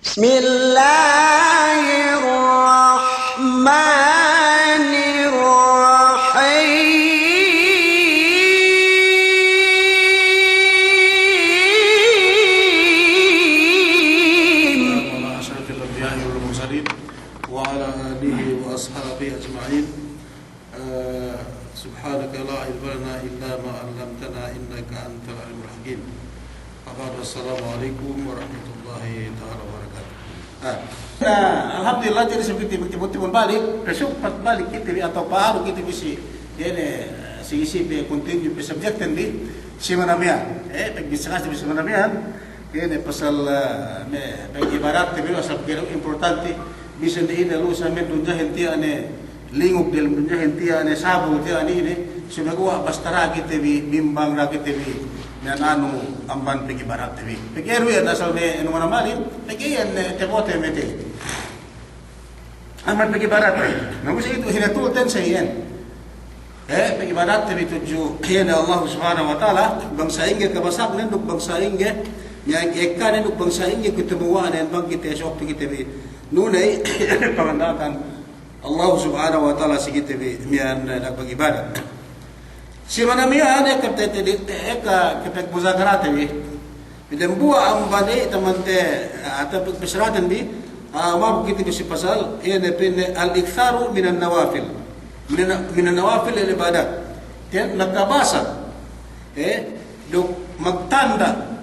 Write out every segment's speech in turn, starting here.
Bismillahirrahmanirrahim. Ala asyrafil anbiya'i wal mursalin wa ala alihi wa ashabihi ajma'in. Subhanaka la ilma lana illa ma 'allamtana innaka antal alimul hakim. Assalamualaikum warahmatullahi taala wabarakatuh. Alhamdulillah jadi seperti timbul balik, besok pas balik kita atau paru kita bisa ini sisi be continue be subject di semanamian. Bisa kasih semanamian. Ini pasal bagi barat tapi asal kira importante bisa ini lalu sampai dunia henti ane lingkup dalam dunia henti ane sabu dia ini semua bastara kita bimbang kita dan anu amban pergi barat TV. Pergi ruya asal ne nomor mali, pergi yang tepote mete. Amban pergi barat. Namun itu hina tu ten sayen. Pergi barat TV tuju hina Allah Subhanahu wa taala bangsa inge kabasak nenduk bangsa inge yang ekkan nenduk bangsa inge kutemuan dan bang kita esok kita bi. Nunai pangandakan Allah Subhanahu wa taala si kita bi mian nak bagi barat. Si mana mian kita kita muzakarat ini, dan buat ambane teman atau persyaratan bi, mau kita bisa pasal ini pen al-iktharu minan nawafil, minan nawafil al-ibadat. Tiap nakabasa, dok magtanda,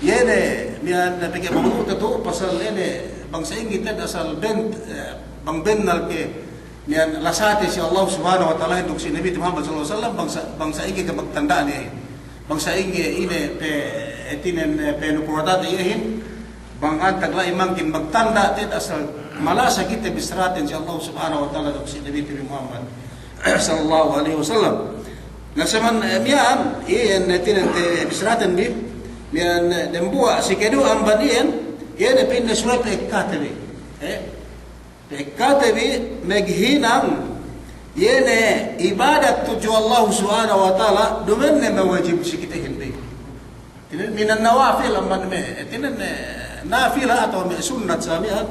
ini mian pergi bangun tu pasal ini bangsa ini kita asal bang benal ke. Nian lasati si Allah Subhanahu wa taala untuk si Nabi Muhammad sallallahu alaihi wasallam bangsa ini ke magtandaan ini. Bangsa ini pe etinen pe nupurat ini bang antagla imangkin magtanda tet asal malasa kita bisratin si Allah Subhanahu wa taala untuk si Nabi Muhammad sallallahu alaihi wasallam. Nasaman mian iyan etinen te bisratin bi mian dembua si kedu ambanian iyan pe surat ekatbi. Katabi meghinang yene ibadat tuju Allah Subhanahu wa taala dumenne mewajib sikite hindi minan nawafil amman me tinan nafila atau sunnat samiat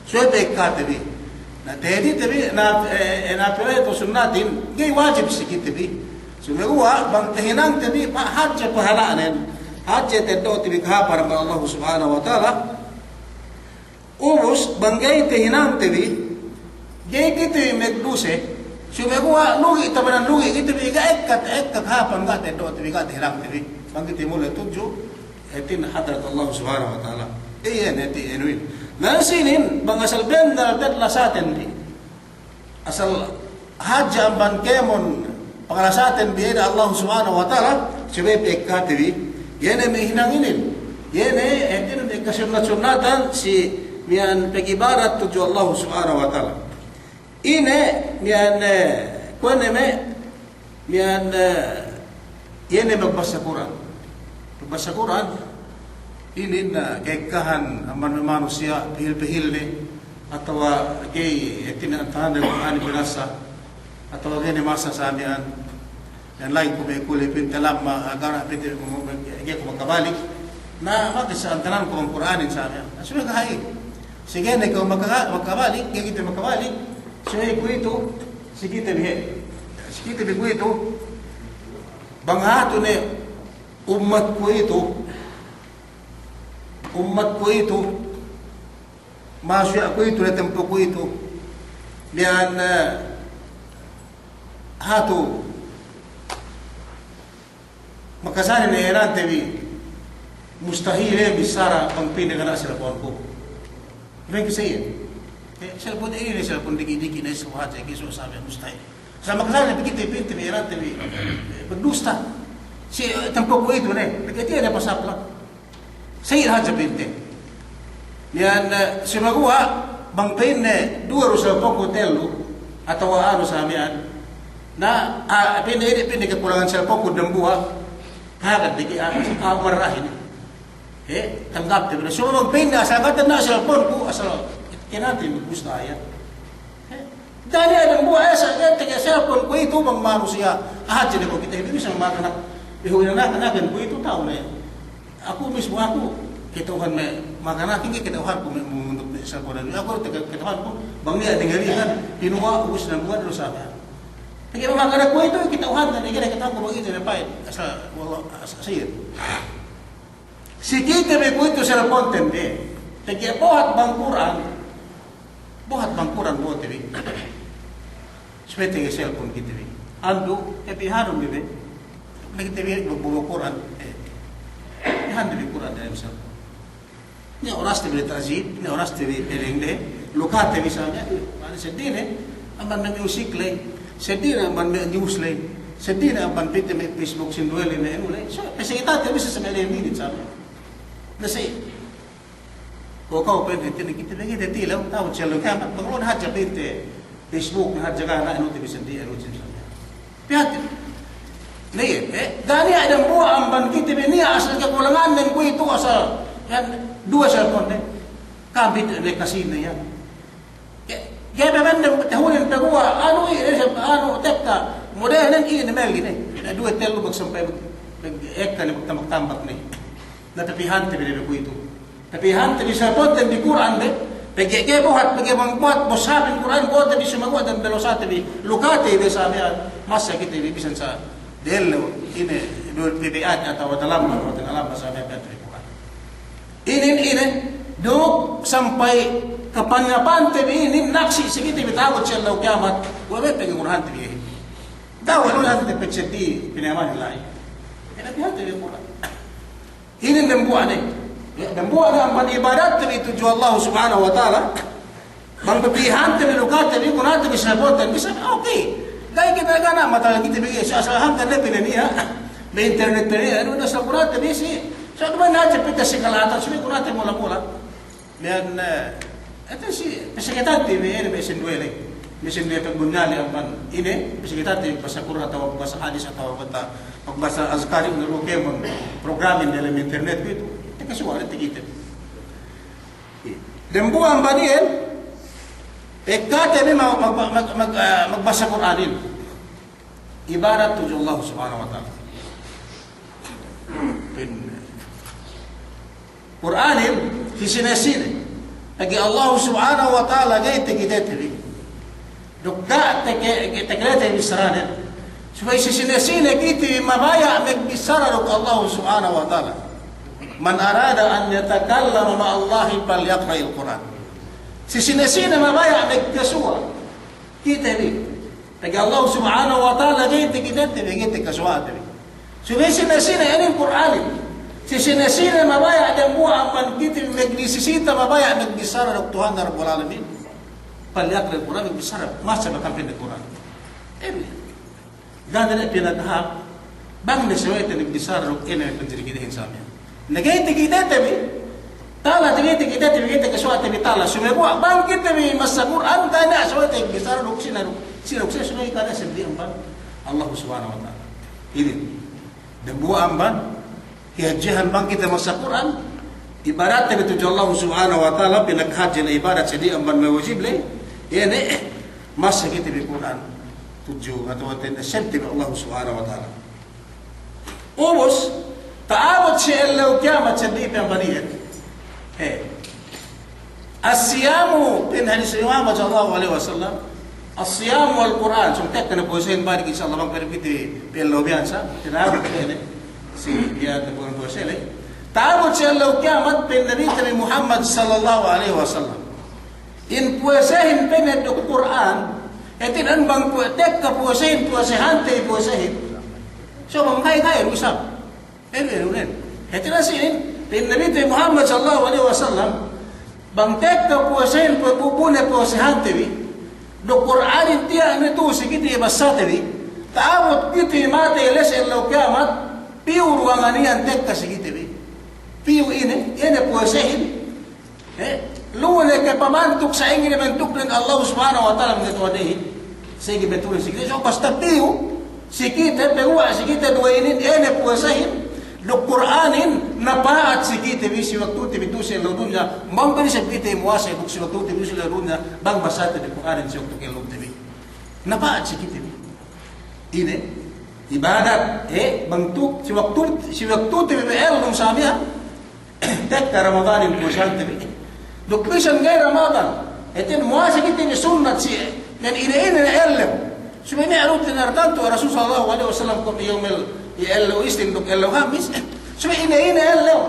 suete katabi na tedi tabi na nafila itu sunnatin gay wajib sikite bi sumegwa bang hinang tabi hajja pahalanen hajja teddo tabi kahapar Allah Subhanahu wa taala ubus banggay tehinam tebi gay kita megduse sumegwa lugi tabanan lugi kita bi ekat hapan gat do tebi gat hiram tebi bangkit mulai tuju etin hadrat Allah Subhanahu wa taala neti enwin nasinin bang asal bendal tetlasaten di asal haja ban kemon pangalasaten bi Allah Subhanahu wa taala sebab ekat tebi yene mehinanginin yene etin sunatan si mian pergi barat tuju Allah Subhanahu wa taala. Ini mian kuane me mian yene magbasa Quran. Magbasa Quran ini na kekahan aman manusia pihil-pihil ni atau kay etinan tahan ng Quran binasa atau gani masa samian dan lain ko may kulay pintalam agara piti ko magkabalik na magisa antanan ko ang Quran samian. Asuya kahay sige na ikaw makabalik, kaya kita makabalik, so ko ito, sige tabi ko ito, banghato na umat ko ito, masya ko ito, na tempo ko ito, liyan hato, makasanin na yan tabi, mustahil bisara pang pinagana sila po ko. Ibig sabihin, cellphone ini cellphone diki-diki na suhat sa kiso sabi mustahil. Sama kasana bigiti pinti meran tabi pagdusta. Si tampo ko ito ne, bigiti na pasapla. Say haja pinti. Yan simaguha bang pain ne duaro sa poko telo atau ano sa amian na pinili kekurangan sa poko dambuha kagad diki marahin. Tanggap tayo. So, magpinda, asal kata na cellphone ko, asal kinatin, gusto ayan. Dali ang buhay, asal kata cellphone ko, ito bang maro siya. Dyan ko kita, ibig isang makanak, ihuwi na nakan ko, ito tao na yan. Ako mismo, Kituhan may makana tinggi kituhan ko untuk sa koran. Ako kituhan ko bang niya tingali kan pinuwa ubus na buwan sa akin. Tinggi makana ko ito kituhan na tinggi kituhan ko bang ito na pait asa wala asir. Sikita may ko ito sa content eh. Tinggi buhat bang Quran buhat TV. Seperti yang cellphone kita TV. Ando epiharum bebe. Lagi TV buku Quran. Ihan TV Quran dalam cellphone. Ini orang TV tajib, ini orang TV pelengde, luka TV misalnya, mana sedih ni, amban na music lay, sedih na amban na news lay, sedih na amban pite may Facebook sinduel ni lay. So, kasi kita TV sa semele minit sabi. Nasi, kau pwede kita lagi detilaw, tahu celo kaya bangun haja pite Facebook na haja kana ano TV sedih ano sabi. Pihat. Nih, dani ada buah amban kita ni asal kekurangan dan ku itu asal yan dua cellphone deh, kabit na kasi na yan. Kaya naman tahulin pagwa, ano tekka, model ng email gini, dua telo magsampay mag-ekta na magtambak ni. Natapihan tabi na ko ito. Tapihan tabi sa pod di Quran deh, pagkaya buhat pagkaya bosabin Quran ko tabi sumagwa dan belosa tabi lukate be sabi masa kita bisan sa delo ini PPA atau dalam sabi Petri. Ini duk sampai kapan ini naksi segitu bitagot siya law kiamat wala pegi Quran tibi daw wala natin peceti pinaman lain kaya bihat tibi Quran ini nembuan ang ibadat tibi tuju Allah subhanahu wa ta'ala bang papihan tibi lukat tibi Quran tibi sinabotan bisa okay dahil kita gana matalang kita bigay sa asalahan kanila pinaniya may internet pinaniya ano na sa Quran tibi si so naman natin pita si kalatan, sabi ko natin mula-mula. Then, ito si pasikitati, may sinduele. May sinduele pagbunyali ang pan ini, pasikitati, basa Quran atau basa hadis atau pagbasa azkari, ng Pokemon, programin nila ng internet ko ito. Ito kasuwa, ito kita. Dembo ang banil, pekate may magbasa Quranin. Ibarat tuju Allah subhanahu wa ta'ala. Quranin hisinasine lagi Allah subhanahu wa ta'ala gay tegidetri dukka tegrete bisranen supaya hisinasine kiti mabaya magbisara duk Allah subhanahu wa ta'ala man arada an yatakallama ma Allah falyaqra al-Quran hisinasine mabaya magkaswa kita ni lagi Allah subhanahu wa ta'ala gay tegidetri gay kaswa tri supaya hisinasine ini Quranin si sinasina mabaya dan buah aman kita nagnisisita mabaya nagbisara ng Tuhan na Rabbul Alamin palyak ng Quran nagbisara masa bakampin ng Quran ganda na pinatahap bang nasaway ito nagbisara ng ina yung panjirigidahin sa amin nagay-tigida tabi tala tigay-tigida tabi kita kaswa tabi tala sumabuwa bang kita may masa Quran tayo na asaway ito nagbisara ng sinarok sumay ka na sabi ang ban Allah subhanahu wa ta'ala ini dan buah amban Hihajihan bang kita masa Quran ibarat tabi tuju Allah subhanahu wa ta'ala pinaghaji na ibarat sidi amban may wajib lay ini masa kita di Quran tuju atau senti Allah subhanahu wa ta'ala ubus ta'abot siya ilaw kiamat sindi piyambaniyan as-siyamu pin hadis Muhammad sallallahu alaihi wasallam as-siyamu wal-Quran sumtek na po siya balik insyaAllah bang peripiti pilaw biyansa tinabot ini si dia tepuan posele taabot siya law kiamat pin nabi tabi Muhammad sallallahu alaihi wasallam in puasahin pined do Quran etin an bang puatek ka puasahan te puasahin so mangkay usap unen etin asin pin nabi tabi Muhammad sallallahu alaihi wasallam bang tek ka puasahin puasahan te do Quran tiya netu sikiti basa te taabot kiti mate les law kiamat piu ruangan ini antek kasih gitu, piu ini puasahin, luwalay ke pamantuk sa ingin bentuk dengan Allah subhanahu wa ta'ala mengetuadehi, sehingga betul sikit, so basta piu, sikit pewa sikit dua ini puasahin, do Quranin napaat sikit bisi waktu tibitu sa ludunya, bang bani sa kita muasa buk si waktu tibitu sa ludunya, bang basata di Quranin sa waktu kelum tibi, napaat sikit ini. Ibadat bentuk si waktu TPPL nung sabi tekka Ramadanin puusan tabi. Dukbisan gay Ramadan. Etin muasa kita ni sunnat si dan ini na ellem. Sebenarnya arut dinardan tu Rasul sallallahu alaihi wasallam kum yaumil yello istin duk yello hamis. Sebenarnya ini ellem.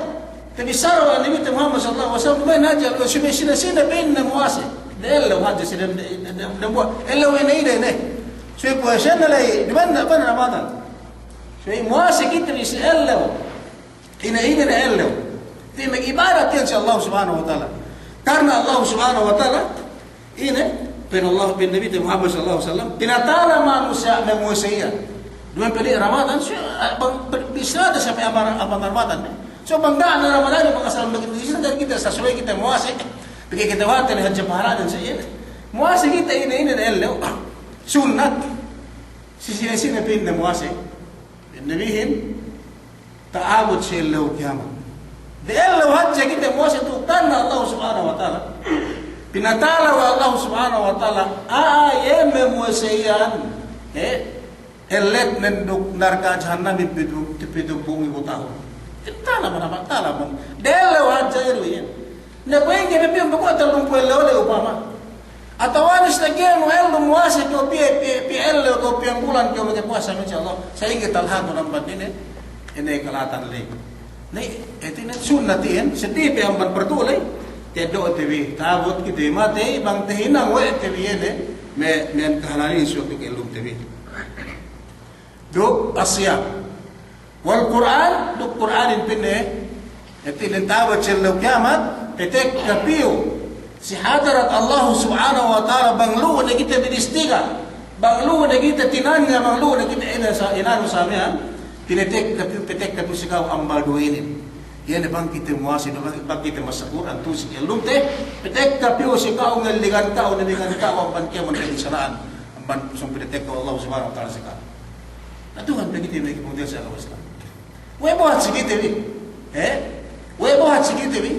Tapi sarwa Nabi Muhammad sallallahu alaihi wasallam ma najal wa sina sina bainna muasa. Ellem hada sina dambua. Ellem ini. Sebenarnya puasan lay di mana Ramadan. Sebenarnya muasa kita ni si ellem. Ini na ellem. Ti mag-ibadat yan sa Allah subhanahu wa ta'ala. Karena Allah subhanahu wa ta'ala ini Allah bin Nabi Muhammad sallallahu alaihi wasallam tinatala manusia memuasaiya. Dua pili Ramadan bisa ada sampai abang Ramadan. So banggaan na Ramadan yung mga salam begitu dan kita sesuai kita muasai. Bagi kita watan haji pahala dan sayyid. Muasai kita ini elo sunnat. Sisi-sisi pin na muasai. Nabihin ta'abud shillo kiamat. Dahil hajja kita muasa itu karena Allah subhanahu wa ta'ala. Pinatala wa Allah subhanahu wa ta'ala. Ayem muasayan. Elet nenduk narka jahannam pitu bumi butahu. Tala man tala man. Dahil hajja itu ya. Na kuing kita piyong bago talong puelo le upama. Atawanis na gyan mo elo muasa ko elo ko piyang bulan ko magpuasa insya Allah. Sa ingit talhan mo ng bandin ini kelatan lagi. Nih, itu sunnatin sedih yang berpertulai tidak TV tabut kita mati bang tehinang we TV ini men kehalali suatu kelum TV do asya wal Quran do Quran pinne itu tabut cello kiamat petek kapiu si hadarat Allah subhanahu wa ta'ala banglu na kita binistiga banglu na kita tinanya banglu na kita inanu samihan Pinetek tapi sigaw ambal duinin. Yan bang kita muasi bang kita masakuran tu si elum teh petek tapi sigaw ngaligan tao nabigan tao ban kiaman kay saraan ban sung pinetek ko Allah subhanahu wa ta'ala sigaw. Natuhan begitu may kemudian sa Allah Islam. We buhat sige TV. We buhat sige TV.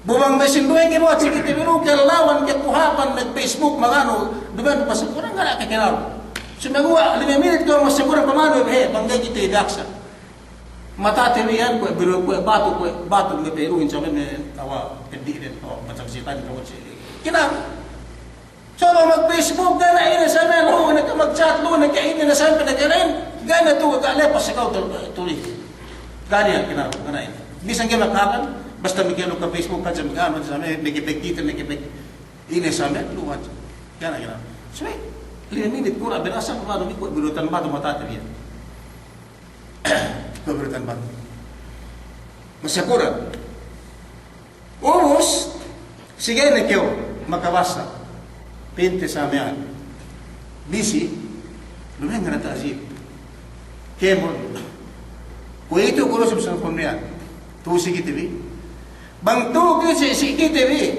Bubang mesin duwe ke buhat sige TV ru lawan ke kuhapan nag Facebook magano duman pasakuran ngala ka kinaro. Sumagawa, 5 minit ko mas siguro pamano banggay kita idaksa. Matatilian ko bato ng Peru sa amin tawa hindi din matagsitan ko si. Kina. So mag-Facebook na ina sa amin ho mag-chat lo nagkainin na sa amin nagkainin. Gana to kalepas ikaw tuloy. Gani kina kanain. Bisan gyud makakan basta migelo ka Facebook ka sa magano sa amin nagipekita ina sa amin luwat. Gana. So 5 minit ko na binasa ko ano ko birutan ba to matatilian. Keberatan bang. Masyakuran. Ubus sige na kyo makabasa. Pinte sa amin. Bisi lumeng na taasip. Kemon. Kung ito ko sa pamilya. Tu sige TV. Bang tu kasi sige TV.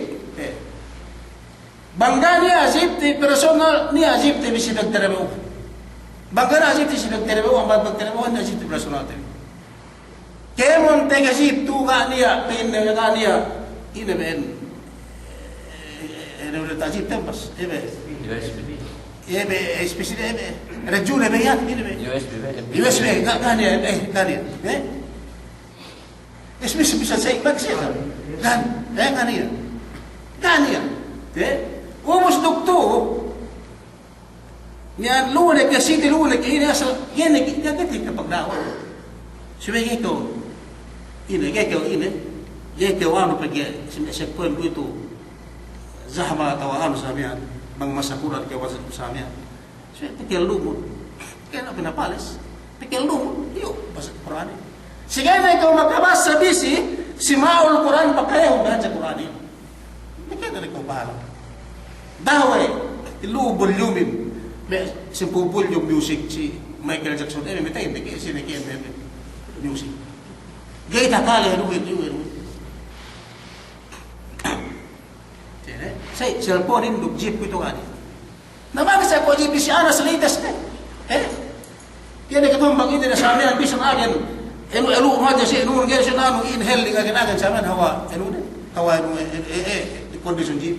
Bangga niya asip ti personal niya asip ti bisi nagteremo. Bangga na asip ti si nagteremo ang magteremo na asip ti personal ti. Kemon te asip tu ka niya pin na ka niya ina ben. Ene ulit asip tempas. Ebe especially regione be yan ina be. USB ka niya ka niya. Especially bisa say magsiya. Dan ka niya. Ka niya. Umos doktor yan lunek ya city lunek ini asal yan nagigagati kapag dawa sabi ito ini yan ano pag sinesekpuan ko ito zahma tawaan sa amin bang masakuran kaya wasan sa amin sabi pikir lumon kaya na pinapalis pikir lumon iyo basa Quran sige na ikaw makabas sa bisi si Maul Quran pa kayo sa Quran pikir na ikaw bahala dawai ilu volume may simple volume music si Michael Jackson may tayo hindi kasi music gaya takala yun say cellphone induk jeep ko ito gani naman sa ko jeep si Ana sa latest yan ay katumbang hindi na sa amin bisang agen elu umadya siya nung gaya siya na nung inhale agen sa amin hawa hawa condition jeep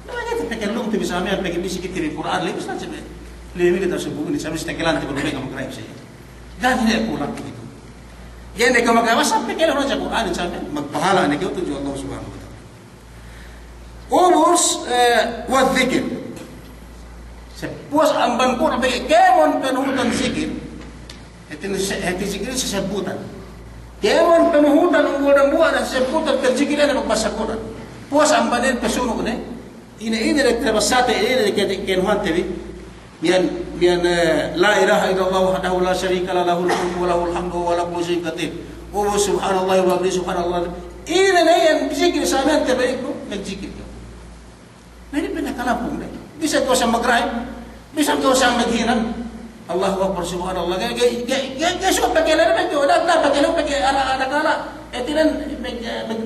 naman pikir lu bisa amin pikir bisi kita di Quran lebih saja lebih kita sebut ini sampai setelah kita belum mengambil siya ganti dia pulang begitu Yan ikaw magawa sampai kailan na sa Quran sabi magpahala ni ikaw tuju Allah subhanahu wa ta'ala. Umurs wa dhikr. Sepuas amban ko na kemon penuhutan zikir. Hati zikir sa sebutan. Kemon penuhutan unggulan buat dan sebutan berzikir na magbasa Quran. Puas ambanin pesunog ne. Ini rektrabasate ini kenuhan tebi. Bian la ilaha illallah wahdahu la syarika lah lahul mulku wa lahul hamdu wa la kulli syai'in qadir. Wa subhanallah wa bihamdihi subhanallah. Ini yang zikir sahabat terbaik ko nagzikir ko. Nah, ini pinakalampung na. Bisa ko sa mag-rhyme, bisa ko sa maghinam. Allahu Akbar subhanallah. Gaso pakilan naman ko, dapat pakilan ala. Tinan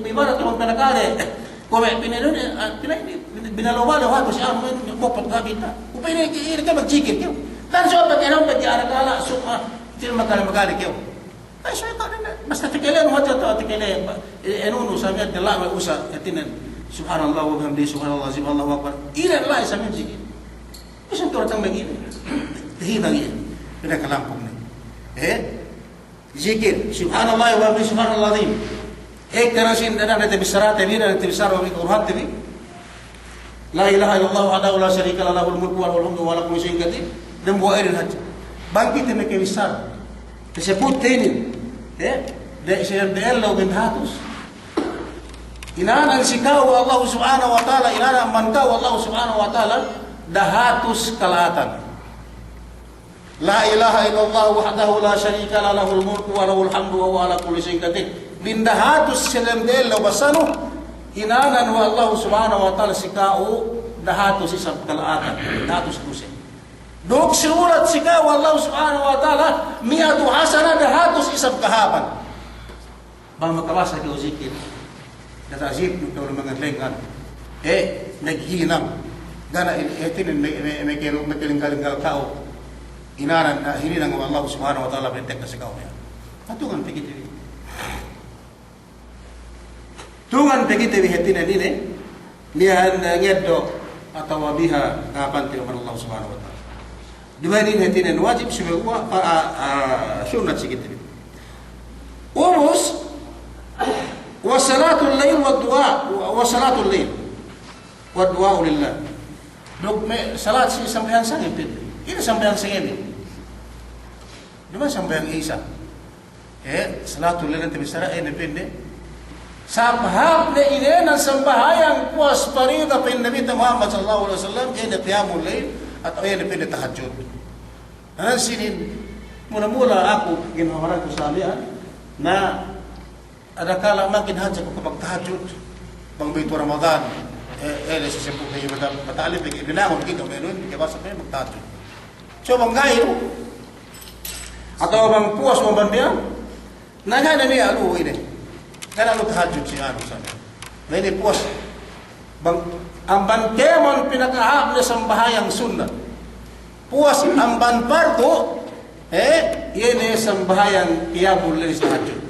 ibarat ko panakale. Kung pinano binalawala ko siya mo pagkabita. Kung ini ka magzikir ko. Dan so pakilan ala sila magkala ko. Ay so ka na basta pakilan mo to pakilan. Ano sabi at la may usa tinan subhanallah wa bihamdihi subhanallah azim Allahu akbar. Ila la sa min zikir. Isang turatang magin. Hinang yan. Pinakalampong na. Zikir. Subhanallah wa bihamdihi subhanallah azim. Karasin na natin bisara tabi na natin bisara wa bikurhan tabi. La ilaha illallah wahdahu la syarika lah lahul mulku wa lahul hamdu wa la kulli syai'in qadir. Dan buat air haji. Bangkit na kay bisara. Tersebut tenin. Da Allah bin hatus. Inanan sikaw Allah subhanahu wa ta'ala, inanan mankaw Allah subhanahu wa ta'ala, dahatus kalatan. La ilaha illallah wahdahu la syarika lah lahul mulku wa lahul hamdu wa huwa ala kulli syai'in qadir. Bindahatus silam del basano inanan wa Allah subhanahu wa ta'ala sikaw dahatus isab kalatan. Dahatus kusin. Dok surat sikaw Allah subhanahu wa ta'ala mi'atu hasana dahatus isab kahaban. Bang makabasa ko zikir. Nasasip nung ito ng mga lengan. Naghinam. Gana itin may kilinggaling kao. Inaran hininang Allah subhanahu wa ta'ala pintek na sigaw niya. Tungan pagkitiwi. Tungan pagkitiwi hetinan nini. Niyan ngeddo atau biha kapan tiyo Allah subhanahu wa ta'ala. Dibanin hetinan wajib semua sunat sikitiwi. Urus wasalatul lail wa du'a wasalatul lail wa du'a lillah. Dok salat si sampeyan sangin pit. Ini sampeyan sangin. Di ba sampeyan isa? Salatul lail nanti bisara depende. Sabhab na ine ng sambahayang puas parida pin Nabi Muhammad sallallahu alaihi wasallam ini qiyamul lail atau ini depende tahajud. Ano sinin mula-mula ako ginawaran ko sa alian na ada kala makin haja ko kapag tahajud bang bito Ramadan sa sembuh kayo matalib binangon kita meron kaya basta kayo magtahajud so bang gayo atau bang puas mo bandiyan nagana niya alu ini kaya alu tahajud siya ano sana na ini puas bang ang bantemon pinakahap na sambahayang sunnah puas ang banparto yun sambahayang qiyamul lail tahajud.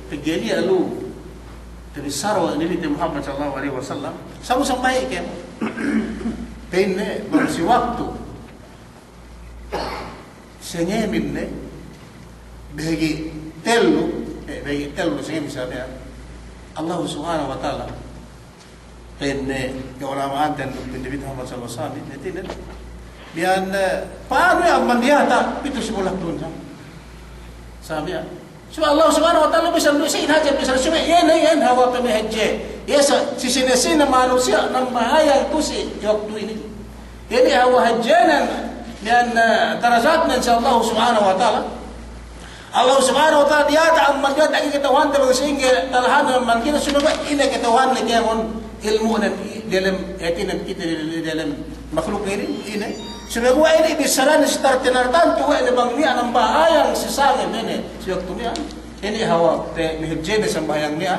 Terjadi lalu terbesar Nabi Muhammad sallallahu alaihi wasallam sama sampai ke penne masih waktu senyemin ne bagi telu senyemin misalnya Allah subhanahu wa ta'ala penne keulamaan dan Nabi Muhammad sallallahu alaihi wasallam itu biar paano ang mandiyata itu sekolah tuan sabi so Allah subhanahu wa ta'ala bisa lusin haja bisa sumi yan hawa kami haji yesa sisinasin na manusia ng bahaya itu si waktu ini ini hawa hajanan yan darajat ng Allah subhanahu wa ta'ala Allah subhanahu wa ta'ala diyata ang magkat ang kitawan tabi sehingga talahan ng magkita sumaba ina kitawan na kayamon ilmu na dalam etinan kita dalam makhluk ini Sumaguwa ini bisaran start tinartan tuwa ini bang niya ng bahayang sisangin ini siyok tumiyan ini hawak te mihibjene sa bahayang niya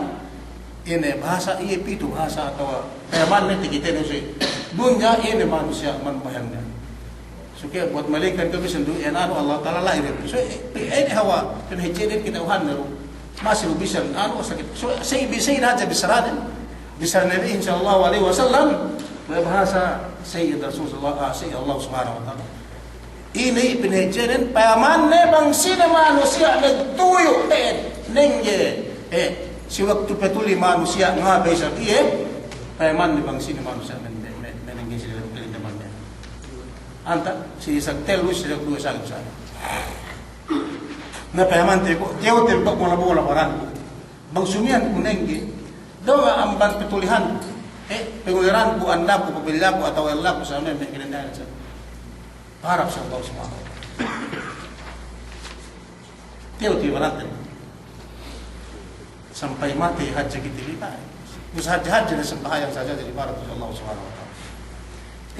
ini bahasa iya pito bahasa atau kayaman ni tigitin si dunya ini manusia man bahayang niya so kaya buat malikan kami sendu yan ano Allah ta'ala lahir so ini hawa pinahijinin kita uhan na masih bisan ano sakit so sa ibisayin aja bisaran Nabi insyaallah alaihi wasallam bahasa Sayyid Rasulullah Sayyid Allah subhanahu wa ta'ala ini pinhejenin paman ne bang sina manusia nagtuyo ten nengye si waktu petuli manusia ngabe sa iye paman ne bang sina manusia menengge sila pilih temannya anta si sagtel wis sila dua sa na paman te ko teo te ko mo bola parang bang sumian kunengge do ang ban petulihan penguliran ku anda ku pabila ku atau Allah ku sa amin kinandahan sa harap sa Allah subhanahu wa ta'ala. Tiyo beratin. Sampai mati haji kita lipat. Bisa haji na sembahayang saja dari barat Allah subhanahu wa ta'ala.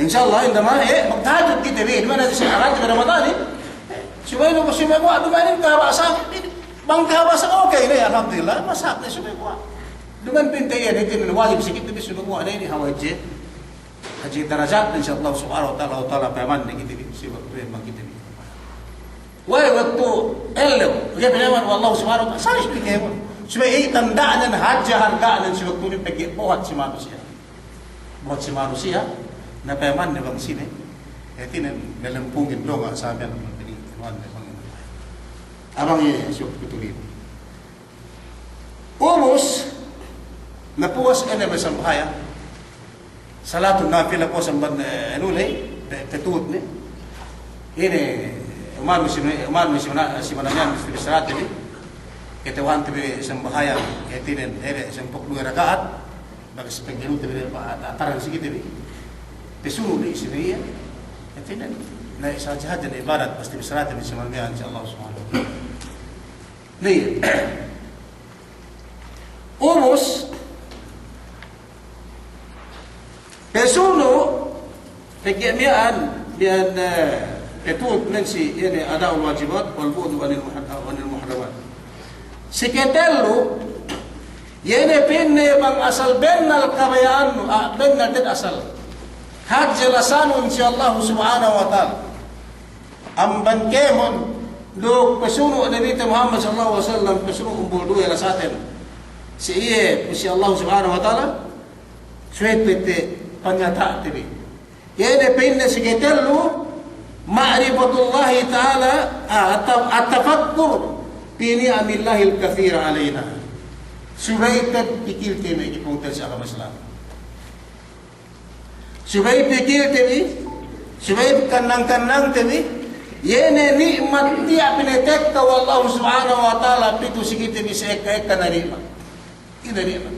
InsyaAllah indama magtahajud kita di mana di haji ke Ramadan supaya lu masih mau dumanin kahaba bang kahaba sa okay na alhamdulillah masak na supaya ko. Duman pintayan itu wajib sikit tapi sudah mo ini hawaje. Haji darajat insyaallah subhanahu wa ta'ala paman ni kita si waktu yang kita ni. Wah waktu elo dia bilang Allah subhanahu wa ta'ala saya fikir supaya tandaan haji hargaan si waktu ni pergi buat si manusia. Buat si manusia na paman ni bang sini. Itu ni melempungin dong sahaja nak beri tuan bang. Abang ini si waktu tulis. Umus napuas ene masambahaya Salatun nafilah po sa anulay, tetut ni. Ini umago si mananyan si salat ni. Ketawan tabi isang bahaya, ketinin isang pukluan rakaat, bagas paggilu tabi ataran sige tabi. Tesuno ni isiniya. Ketinin na isa jihad na ibarat pasti salat ni si mananyan si Allah subhanahu wa ta'ala. Ni Umus Pesuno pagkamian biyan ketut men si ini ada wajibat wal bu'd anil muharramat. Si ketelu yene pinne bang asal bennal kabayaan bennal din asal. Haji lasanun si Allah subhanahu wa ta'ala. Amban kemon do pesuno Nabi Muhammad sallallahu alaihi wasallam pesuno umbul dua lasaten. Si iye si Allah subhanahu wa ta'ala suwet pete panyata tibi. Yene pinne siketelu ma'rifatullah ta'ala at-tafakkur fi ni'amillahil katsira alaina. Subaytat pikir timi ipunta sa Islam. Subay pikir timi, subay kanang-kanang timi, yene nikmat dia pinetek ka wallahu subhanahu wa ta'ala pitu sikit timi sa eka na nikmat. Ina nikmat.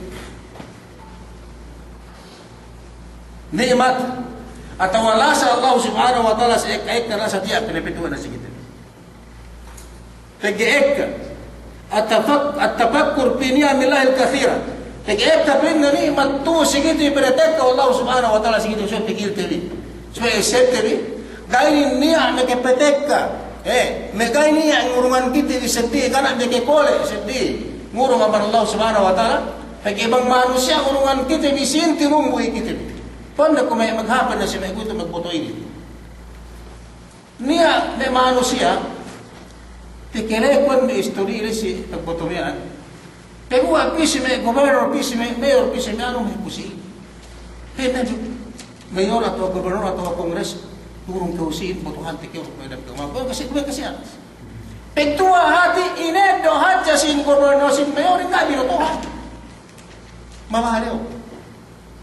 Nikmat atau wala sa Allah subhanahu wa ta'ala sa ek-ek na sa tiya pinapituan na sige. Tag-ek at-tafakkur fi ni'amillahil katsira. Tag-ek ta pin na nikmat tu sige ti pinatek ka Allah subhanahu wa ta'ala sige so pikir tili. So isip tili gaini niya me ke petek ka. Me gaini niya ngurungan kita di sedih kana me ke kole sedih. Ngurung Allah subhanahu wa ta'ala. Pag ibang manusia ngurungan kita bisin tinumbuy kita. Panda kung may maghapon na siya, may gusto magboto ini. Niya, may manusia, tikilekon may istorya si pagboto niya. Pero pisi may gobernador, pisi may mayor, pisi may anong may pusi. Kaya na, mayor atau gobernador atau kongres, turong kausin, botohan tikiyo, may nagkamaw. Kasi yan. Pagtuwa hati, inedo, hatya sin gobernador, sin mayor, nga binotohan. Mamahaliw.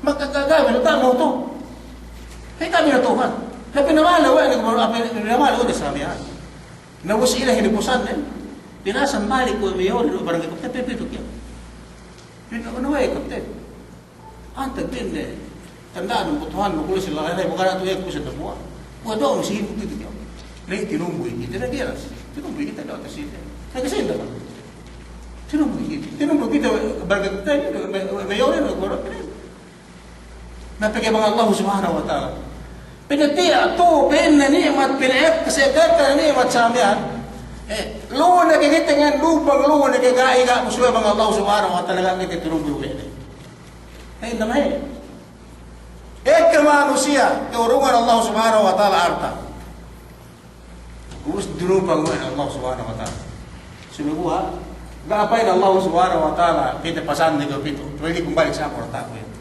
Magkagagawin, tama ito. Kaya kami na ito, ha? Na pinamalawa, pinamalawa na sa amin, ha? Nawos ila hinipusan, eh? Pinasang balik ko, mayor, barangay ko, pepito kaya. Pinaway ko, antag din, eh. Tandaan, ang butuhan mo, kung sila, ay, baka nato yan ko sa tabuha. Kung doon, sige ko dito kaya. Lahat, tinumboy kita na giras. Tinumboy kita daw, kasi, nagkasayin na ba? Tinumboy kita, barangay ko, mayor, mayor, napagay mga Allah subhanahu wa ta'ala. Pinatiya to, pinna ni'mat, pinayak, kasi kata ni'mat sa amin, luwa na kikitingan, lupang luwa na kikaiga, musuwa mga Allah subhanahu wa ta'ala, nga kitirumbuwi. Ay, namay. Eka manusia, keurungan Allah subhanahu wa ta'ala arta. Us dinupang Allah subhanahu wa ta'ala. Sumubuha, gaapain Allah subhanahu wa ta'ala, kita pasan ni kapito, pwede kumbalik sa aporta ko yun.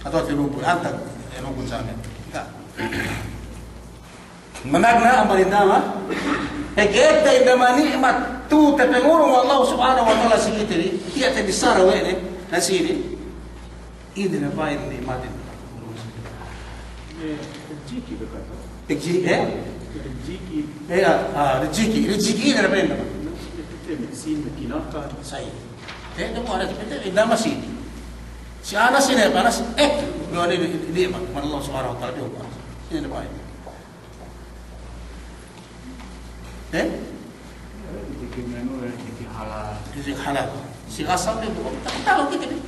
Atau tinumpuy, antag, anong kung sa amin. Managna ang malindama. Higit na indama nikmat tu tepengurong Allah subhanahu wa ta'ala sikitiri. Tiya te bisara wene nasini. Ini na pa yung nikmatin. Rezeki berkata. Rezeki Rezeki. Rezeki ini na pa yun. Mesin makinaka. Saya. Ito mo, indama sini. Si Anas ini, Anas, gawin ini man Allah subhanahu wa ta'ala yung ini na pa yun. Rezeki mana? Rezeki halal. Rezeki halal. Si asal dia bukan tahu kita ni.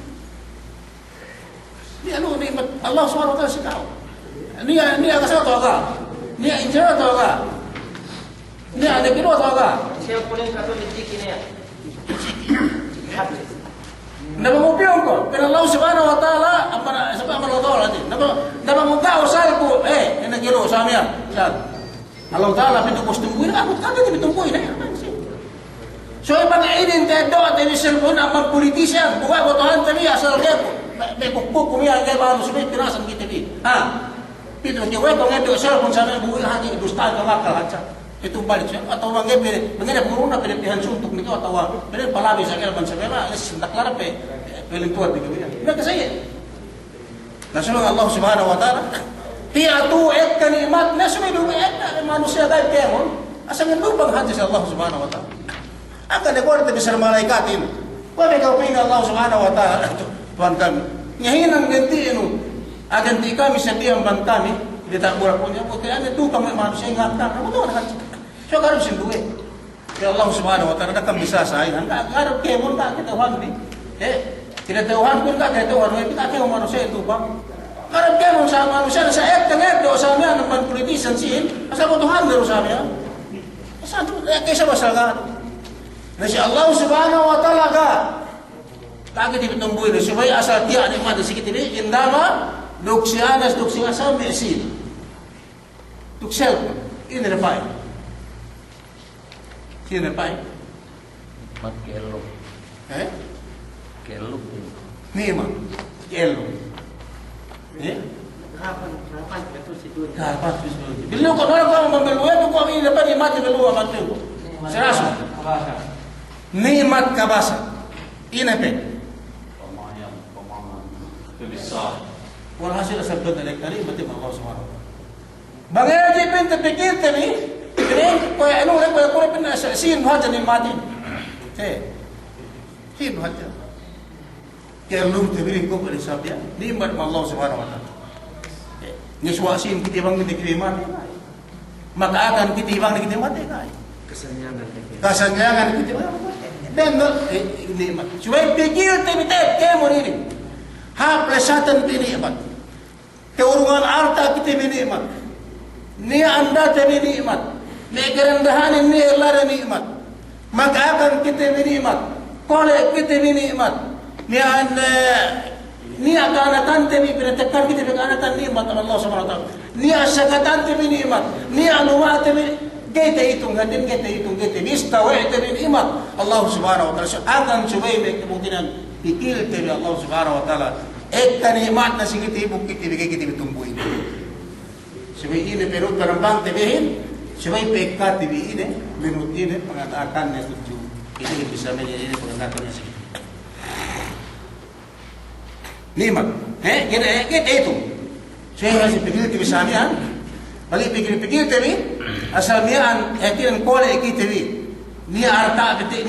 Ni anu nikmat Allah Subhanahu wa taala si tahu. Ni agak satu agak. Ni injera tu agak. Ni ada kira tu agak. Siapa pun yang kata rezeki ni ya. Napa mo piyon ko? Pero Allah Subhanahu wa taala apa sebab Allah taala ni. Napa mo tahu salku ina kilo sa amin. Sal. Allah taala pintu ko tungguin ako kata di tungguin na. So ibang idin tayo at ini cellphone ang politician. Buka botohan tabi asal dia may bukbuk kumiya kay bago subit pinasan kita bi. Pito di way ko ngedo cellphone sa buhay hati dusta ka makal hatsa. Itu balik siya atau mga mga puruna pinitihan suntok nito atau pero palabi sa kelban sa bela sindak larap peling tuwa di kuya. Ina kasi. Nasulong Allah Subhanahu wa taala tiya tu kalimat na sumidu manusia dahil kaya asal lubang hati sa Allah Subhanahu wa taala. Akan dekorte besar malaikat ini. Wala kau pinga Allah Subhanahu wa taala Tuhan kami. Nyahinang ganti inu. Aganti kami sa diyang bantami. Di tak buat punya. Kaya ano tu kami manusia ingat ka. Ano to na so karon sinduwe. Kaya Allah Subhanahu wa taala nakam bisa sa ayan. Karon kemon ka kita Tuhan ni. Kita Tuhan kun ka kita Tuhan kita kay manusia itu bang. Karon kemon sa manusia sa ayat kanget do sa amin ang politician sin. Asa ko Tuhan dero sa amin. Asa to kaysa basagan. Nasi Allah Subhanahu wa taala ka. Kagi ditungguin supaya asal dia nikmat sikit ini indama duksianas sampai sini. Duksel ini repai. Ini repai. Mat kelo. Kelo. Nima. Kelo. Kapan itu situ. Kapan itu. Bila kau orang membeluan kau ini dapat nikmat belua mantu. Serasu. Nikmat kabasa. Ini pe. Pamangan. Besar. Walhasil sabda dari kali berarti Allah Subhanahu wa taala. Bangaji pun terpikir tadi, kini kau anu orang kau pun sin haja nikmat. Sin haja. Kelum tebiri kau pada sabda nikmat Allah Subhanahu wa taala. Niswasin kita bang kita kiriman. Maka akan kita bang kita mati kai. Kesenjangan kita dan nikmat. Cuba pikir tebite kemo ini. Ha pelesatan nikmat. Keurungan harta kita nikmat. Ni anda tadi nikmat. Ni kerendahan ini adalah nikmat. Maka akan kita nikmat. Kolek kita nikmat. Ni akan tadi bertekan kita dengan akan nikmat Allah Subhanahu wa taala. Ni asyakatan tadi nikmat. Ni aluma tadi kita hitung, hadin kita hitung, kita istawa itu nikmat Allah Subhanahu wa taala. Akan subay may kemungkinan pikir dari Allah Subhanahu wa taala. Nikmat na sige tibuk kita ditumbuhin. Subay ini perut barang tibihin, subay pekkat tibi ini, minut ini pengatakan yang tujuh. Ini bisa menjadi pengatakan yang sige. Nikmat. Kita hitung. Saya masih pikir tibi samian. Bagi pikir-pikir tadi, asal niaan etin kole ikitivi. Ni arta tadi.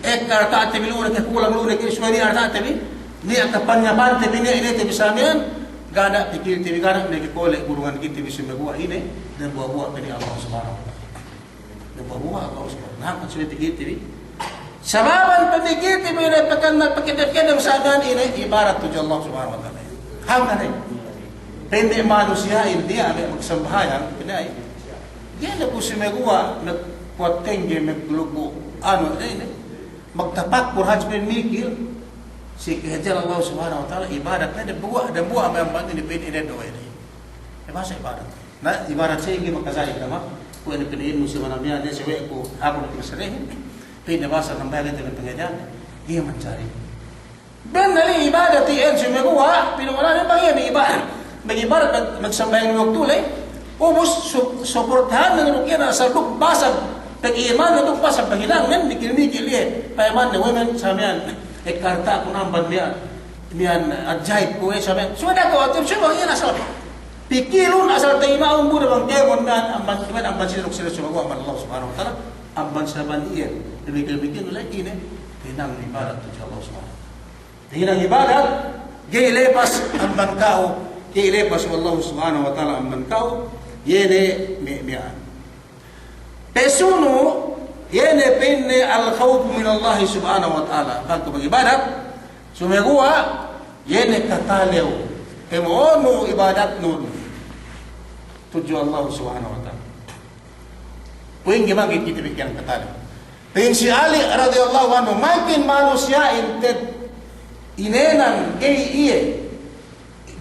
Arta tadi lu nak pulang lu nak isma ni arta tadi. Ni akapanyapan tadi ni ini tadi samian. Gada pikir tadi gada nak kole gurungan kita bisa buat ini dan buat tadi Allah Subhanahu wa taala. Dan buat Allah Subhanahu wa taala. Nak sudah pikir tadi. Sababan pikir tadi ni pakai samian ini ibarat tujuh Allah Subhanahu wa taala. Hang ni. Pendek manusia ini dia ambil sembahyang, kenai. Dia nak pusimegua, nak kuat tinggi, nak lugu, ini. Magtapak kurhaj pen mikir, si kehajar Allah Subhanahu wa taala ibadat ada buah yang bantu di pen ini doa ini. Masa ibadat. Nah ibadat saya ini makasih kama. Ku ini penin musim namanya dia sewe ku aku nak sering. Pen bahasa namanya dengan pengajar, dia mencari. Ben dari ibadat yang semegua, pinungan ni bagi ibadat. Bagi ibarat magsambayan ng tulay, Ubus suportahan ng rukina sa basag pag-iman na itong pasag paghilangan dikil-dikil payaman na women samian karta kung namban miyan adjahit ko samian suwada ko atim siya bang yan asal pikilun asal tayo maong muna bang demon na ang bansinok sila sumago ang Allah subhanahu wa ta'ala ang bansaban iyan dibigil-bigil nila ini hinang ibadat to Allah subhanahu hinang ibadat gilepas ang bangkao gilepas Allah subhanahu wa ta'ala ang bangkao yene miyan Pesuno, yene pinne al-khawf min Allah subhanahu wa ta'ala. Pagka mag-ibadat, sumegua, yene katalew. Kemoonu ibadat nun. Tuju Allah subhanahu wa ta'ala. Puing gimana kita bikin katalew. Puing si Ali radhiyallahu anhu, makin manusia inted inenan gay iye.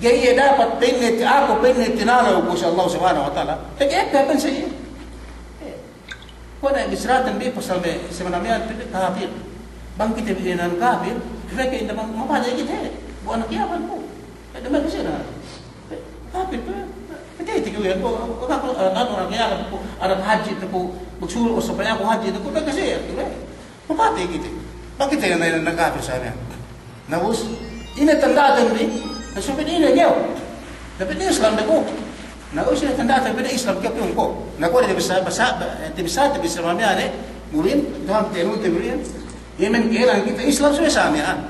Gay iye dapat pinne ako pinne tinalaw ko sa Allah subhanahu wa ta'ala. Tag-ekta pa sa iyo. Kuna bisratan bi pasal be sebenarnya kafir. Bang kita bikinan kafir, mereka indah memahami kita. Bu anak kiapan bu. Ada mana sih na? Kafir tu. Kita itu kan bu. Kalau orang kiapan bu, anak haji tu bu, bersuruh supaya aku haji tu, mereka sih tu lah. Memahami kita. Bang kita yang lain nak kafir saya. Nabus ini tanda tadi. Nasib ini dia. Tapi dia Islam dek. Na usya tanda ta bida Islam kapun ko na ko de bisa mamia murin dam tenu tebrian yemen kelan kita Islam suwe samia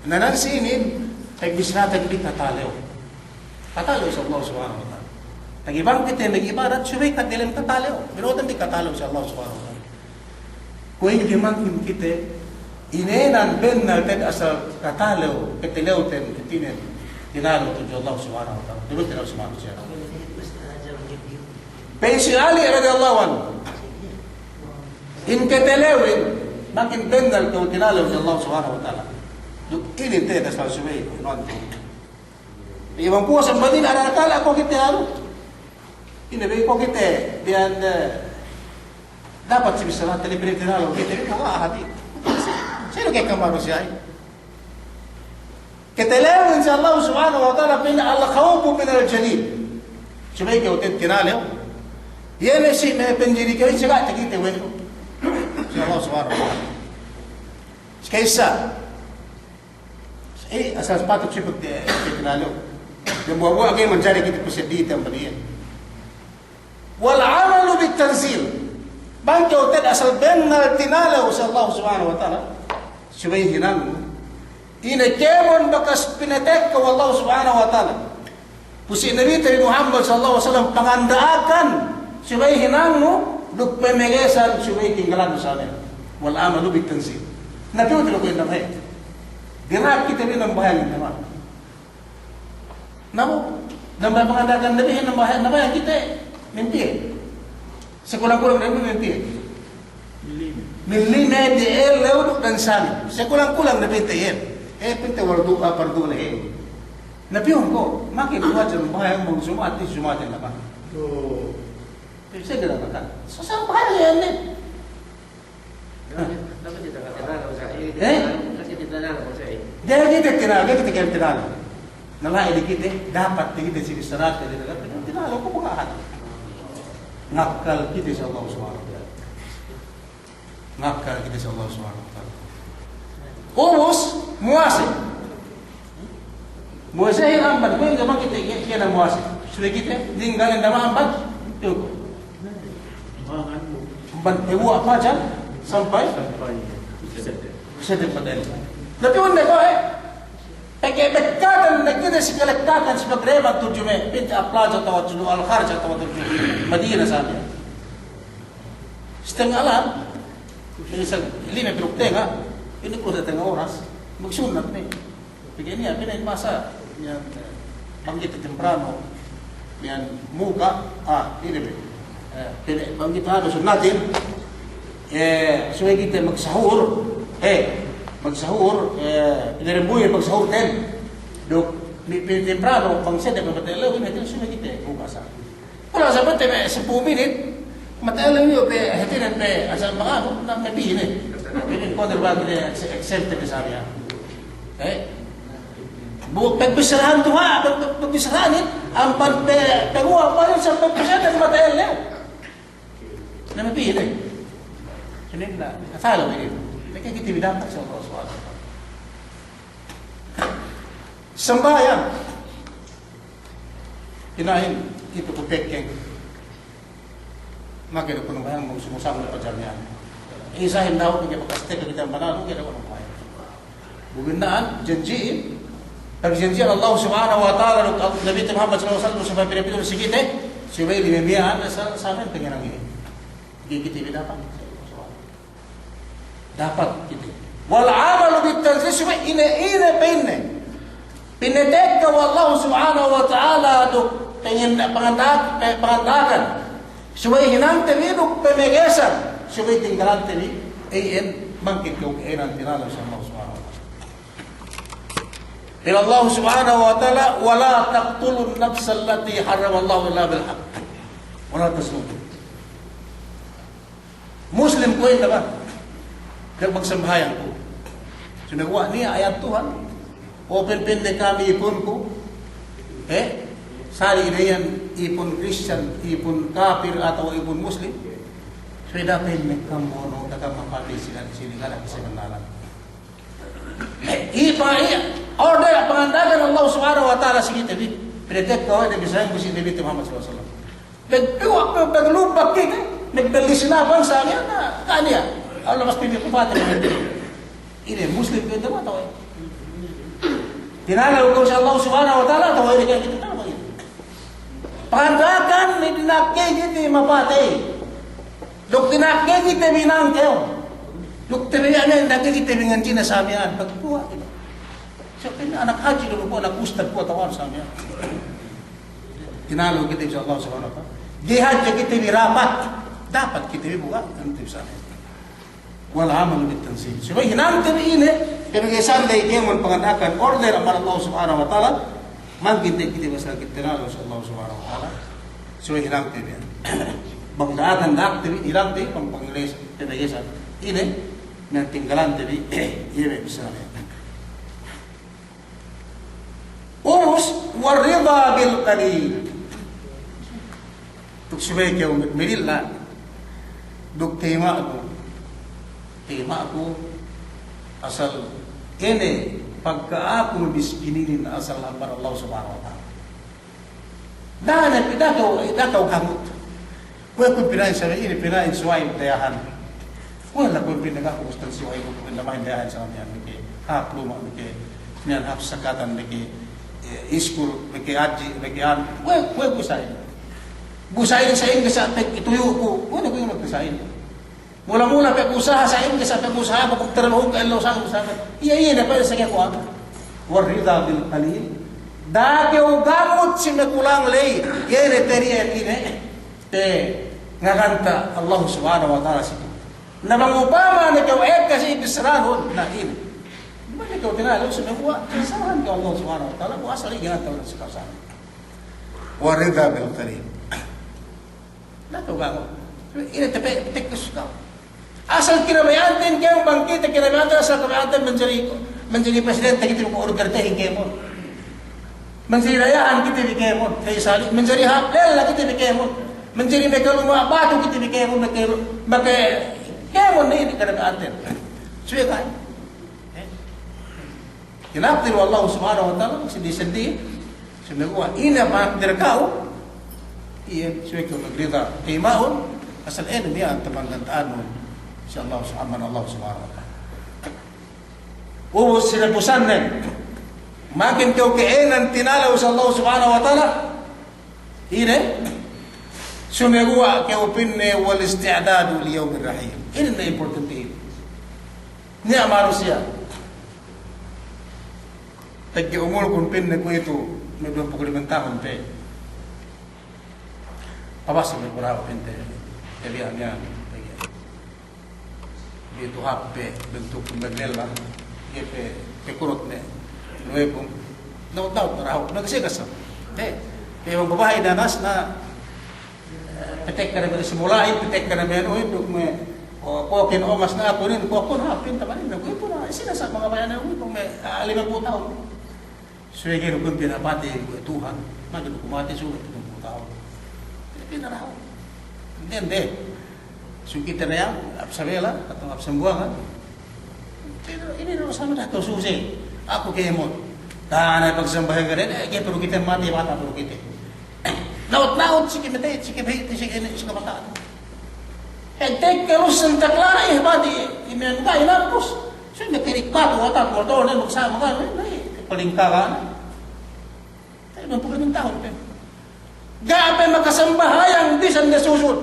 nanan sinin ay bisna ta kita taleo sa Allah subhanahu wa ta'ala tagibang kita nagibarat suwe ka dilim kataleo birotan di kataleo sa Allah subhanahu wa ta'ala ko hindi man kita inenan ben na ted asal kataleo keteleo ten tinen tinalo to Allah subhanahu wa ta'ala dulu tinalo subhanahu wa ta'ala Pensi Ali radhiyallahu anhu. In ketelewin makin tendal to tinalaw sa Allah subhanahu wa ta'ala. Ini teh das pasubay non. Ibang po sa Madina arakala ko kita ano. Ini ko kita diyan dapat si bisara telepretinalaw kita ko hati. Sino kay kamaro siya? Ketelewin sa Allah subhanahu wa ta'ala bin al-khawf min al-jalil. Subay ko tinalaw. Yene si me penjiri kau cakap tak kita weno. Allah subhanahu wa ta'ala. Kaisa. Asal sepatut sibuk dia kenalo. Dia buat-buat lagi mencari kita pesedih tempat Wal amalu bit tanzil. Bangkau tad asal benar tinalo sa Allah subhanahu wa ta'ala. Subay hinan. Ina kemon bakas pinatek ka Allah subhanahu wa ta'ala. Pusi Nabi Muhammad sallallahu alaihi wasallam pangandaakan subay hinangno duk pemegesan subay tinggalan sana wal amalu bit tanzil nabi udah ko indamay dirap kita ni nambahan naman namo nambah mengadakan nabi nambahan kita mimpi sekulang-kulang nabi mimpi milime de lewd dan sami sekulang-kulang nabi tayen pinta wardu pardu leh nabi ko makin wajar nambahan mong sumat ni sumatin naman Saya katakan, sesampai ya ni. Tapi kita kata kenal saya. Kita kenal, kita kenal. Nala ini kita dapat kita sini serat dari negara kita kenal, aku bukan. Ngakal kita sa Allah subhanahu wa ta'ala. Ngakal kita sa Allah subhanahu wa ta'ala. Umus muasib. Muasib yang ambat, kau yang gamang kita kaya na muasib. Sudah kita tinggalin nama ambat, yuk. Bantewa apa aja sampai sedih padel. Tapi unde ko dekatan nakita si kalakatan si pagreba turjume pinta plaza tawat julu al kharja tawat julu Madinah sana. Setengah alam bisa lima beruktenga ini ko tengah oras magsunat ni. Begini ya pinay masa yang bangkit temprano yang muka ini bang kita harus sunnatin supaya kita magsahur pinarembuyan magsahur dok temprano pang sedap matalaw ini supaya kita bukas kalau sabat 10 minit matalaw niyo hatinan asal mga na ini ko berbagi excel te besarnya Pagbisarahan ito ha, pagbisarahan ang pagpenguha pa yun sa pagpasyan ng matael niya. Na mapili. Sunin na, kasalaw yun. Nagkakitibi dapat sa Allah SWT. Sambayan. Kinahin, ito po peking. Makita ko nung bayang sumusama na padyar niya. Isahin daw, kaya pagkastek, kaya manalo, kaya ako nung bayang. Bugindaan, janjiin. Pagjanjian Allah Subhanahu wa Ta'ala Nabi Muhammad sallallahu alaihi wasallam sa pinapito sige siya limemian sa amin pengen ini. Gigiti dapat gitu. Wal amalu bit tanzih ina pinetek ka Allah Subhanahu wa Ta'ala do pengen pangandakan. Suway hinang tawidok pemegesan. Suway tinggalan tawi mangkin ko kainan tinalo sa Allah Subhanahu wa Ta'ala. Ila Allah Subhanahu wa Ta'ala wala taqtulun nafsa allati harramallahu illa bil haqq. Wala taslubu. Muslim ko ito ba? Kaya magsambahayan ko. Sinagawa niya ayat Tuhan. Open pin na kami ipon ko. Sari na yan ipon Christian, ipon kafir atau ipon Muslim. So dapat may kamono tagamapati sila kasi manalan. Order pangandagan Allah Subhanahu wa Ta'ala sige tabi. Pinatek ko na bisayan ko si Nabi Muhammad sallallahu alaihi wasallam. Naglubak kita, nagdalisinapan sa akin na kanya. Allah mas pili ko pati ini Muslim ko ito ba tayo? Tinalaw ko sa Allah Subhanahu wa Ta'ala tayo kaya kita tayo. Pangandagan ni dinakay kita mapatay. Dok dinakay kita binang kayo. Dok teriak na nakay kita binang China sa amin. Pagkuha kita. So, anak haji dulu po, anak ustad po, tawar sa amin. Tinalo kita sa Allah Subhanahu wa Ta'ala. Jihad kita birapat. Dapat kita buka. Nanti sa amin. Wala amal bit tanzih. So, hinantin ini, pinag-isan na ikimon pangandakan, order amal Allah Subhanahu wa Ta'ala, magintay kita basta kita tinalo sa Allah Subhanahu wa Ta'ala. So, hinantin yan. Bangdaan na aktibi, hinantin, pang-pangilis, pinag-isan. Ini, nantinggalan tabi, ini bisa amin. Warida bil qalil. Tuk subay kaya umikmiril na. Duk tema ako asal kene pagka ako bispininin asal lambar Allah Subhanahu wa Ta'ala. Dakaw kamot. Kaya kung pinahin sa ini, pinahin suwain dayahan. Wala kung pinagkakustan suwain ko kung namahin dayahan sa kanya. Hap luma, hap sakatan, iskul, aji, wala busahin. Busahin sa inyo sa ituyo ko, wala ko yung magbusahin. Mula-mula usaha sa inyo sa pag-usaha, pag-trabaho ka ilaw sa usaha. Iya na pa sa kanya ko ako. Warida bil qalil. Dati o gamot si nakulang lay. Yere teriya kine. Ngakanta Allah Subhanahu wa Ta'ala siya. Na mangupama na kaw kasi ibisranod na ini. Diba ikaw tinalo sa nakuha? Kasahan ka Allah Subhanahu wa Ta'ala. Kung asali ginataw sa kasahan. Warida bil qalil. Nato gamot. Ini tekus ka. Asal kinabayantin kayong bangkita, kinabayantin asal kinabayantin menjadi presidente kita ko order tayo kemon. Menjadi rayaan kita kemon. Kaya sali menjadi haplel lagi kita kemon. Menjadi megaluma batu kita kemon maka kemon ini kinabayantin. Suya kan? Kinaptir Allah Subhanahu wa Ta'ala sedih-sedih. Sinaguan ina pa dirkau. Iyan suya ko magrida. Timaon asal niya ang tamanggantaan mo. InsyaAllah Allah Subhanahu wa Ta'ala. Ubus sinapusan na. Makin kau kainan tinalaw sa Allah Subhanahu wa Ta'ala. Ine. Sumagawa kau pinne wal isti'adadu liyawm ar-rahim. Ini na important ini. Niya manusia. Tagki umul kung pinne ko ito. May 25 tahun pe. Pabasa may kurao pinte. Kalian yan. Itu HP bentuk pembelela, kurut ne, nuepung, tahu rahu, nagsikas. Yung babae danas na petek ka na simulain, petek ka na meron, duk me kokin omas na ako rin, kokon hapin taman rin, ko ito na sila sa mga bayan na kung may 50 taon. Suwege no kun pinapati ko Tuhan, magi ko mati sulit ng tao. Pinaraw. Hindi. So kita na yan, apsabela, atau apsambuangan. Pero ini no sama dah susi. Ako kaya mo. Tanay pagsambahan ka rin, kaya pero kita mati, mata pero kita. Naut-naut, sige matay, sige bahit, sige kabataan. Tek kerus sentak lara badi, imen ka inapos. So nakirik pa ko ata ko to na magsama ka, palingkaran. Tayo man pagkaling tao pe. Gabe makasambahayan di san nasusud.